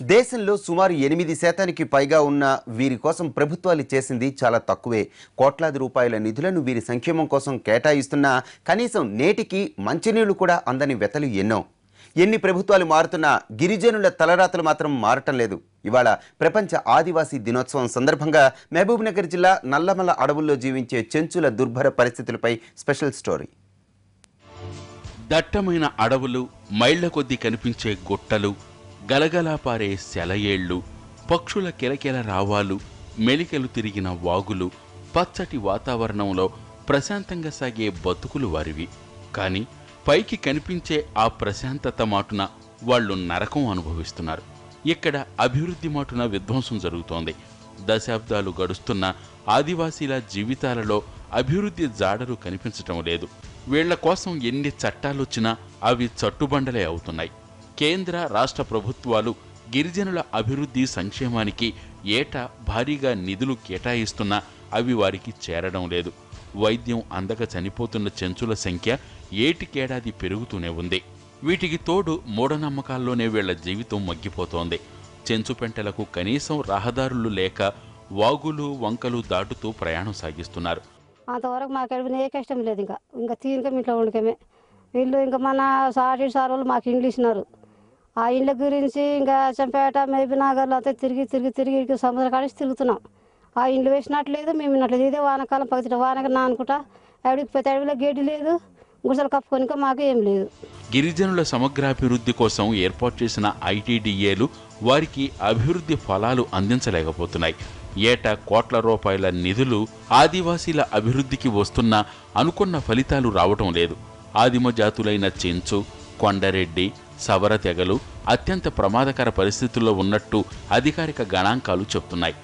దేశంలో సుమారు 8% పైగా ఉన్న వీరి కోసం ప్రభుత్వాలు చేసింది చాలా తక్కువే. కోట్లాది రూపాయల నిధులను వీరి సంక్షేమం కోసం కేటాయిస్తున్నా కనీసం నేటికి మంచినీళ్లు కూడా అందని వెతలు ఎన్నో. ఎన్ని ప్రభుత్వాలు మారుతున్నా గిరిజనుల తలరాతలు మాత్రం మారటం లేదు. ఇవాళ ప్రపంచ ఆదివాసీ దినోత్సవం సందర్భంగా మహబూబ్నగర్ జిల్లా నల్లమల అడవుల్లో జీవించే చెంచుల దుర్భర పరిస్థితులపై స్పెషల్ స్టోరీ. దట్టమైన అడవులు, మైళ్ల కొద్దీ కనిపించే గుట్టలు, గలగలా పారే సెలయేళ్లు, పక్షుల కిలకిల రావాలు, మెలికలు తిరిగిన వాగులు, పచ్చటి వాతావరణంలో ప్రశాంతంగా సాగే బతుకులు వారివి. కాని పైకి కనిపించే ఆ ప్రశాంతత మాటున వాళ్లు నరకం అనుభవిస్తున్నారు. ఇక్కడ అభివృద్ధి మాటున విధ్వంసం జరుగుతోంది. దశాబ్దాలు గడుస్తున్న ఆదివాసీల జీవితాలలో అభివృద్ధి జాడలు కనిపించటం లేదు. వీళ్ల కోసం ఎన్ని చట్టాలొచ్చినా అవి చట్టుబండలే అవుతున్నాయి. కేంద్ర రాష్ట్ర ప్రభుత్వాలు గిరిజనుల అభివృద్ధి సంక్షేమానికి ఏటా భారీగా నిధులు కేటాయిస్తున్నా అవి వారికి చేరడం లేదు. వైద్యం అందక చనిపోతున్న చెంచుల సంఖ్య ఏటికేడాది పెరుగుతూనే ఉంది. వీటికి తోడు మూఢనమ్మకాల్లోనే వీళ్ల జీవితం మగ్గిపోతోంది. చెంచుపెంటలకు కనీసం రహదారులు లేక వాగులు వంకలు దాటుతూ ప్రయాణం సాగిస్తున్నారు. అంతవరకు మాకు అడిగిన ఏ కష్టం లేదు. ఇంకా తీరిక ఇంట్లో ఉండకమే. వీళ్ళు ఇంకా మన సాటి సార్ వాళ్ళు మాకు ఇండ్లు ఇచ్చినారు. ఆ ఇండ్ల గురించి ఇంకా చంపేట మహబూబ్నగర్లో అంతా తిరిగి సముద్రం కాడికి తిరుగుతున్నాం. ఆ ఇండ్లు వేసినట్లేదు, మేము విన్నట్లేదు. ఇదే వానకాలం పగటి వానక అనుకుంటా అడవికి ప్రతి అడవిలో గేటు లేదు, గుడిసెలు కప్పుకొని మాకు ఏం లేదు. గిరిజనుల సమగ్రాభివృద్ధి కోసం ఏర్పాటు చేసిన ఐటీడీఏలు వారికి అభివృద్ధి ఫలాలు అందించలేకపోతున్నాయి. ఏటా కోట్ల రూపాయల నిధులు ఆదివాసీల అభివృద్ధికి వస్తున్నా అనుకున్న ఫలితాలు రావటం లేదు. ఆదిమ జాతులైన చెంచు, కొండరెడ్డి, సవర తెగలు అత్యంత ప్రమాదకర పరిస్థితుల్లో ఉన్నట్టు అధికారిక గణాంకాలు చెబుతున్నాయి.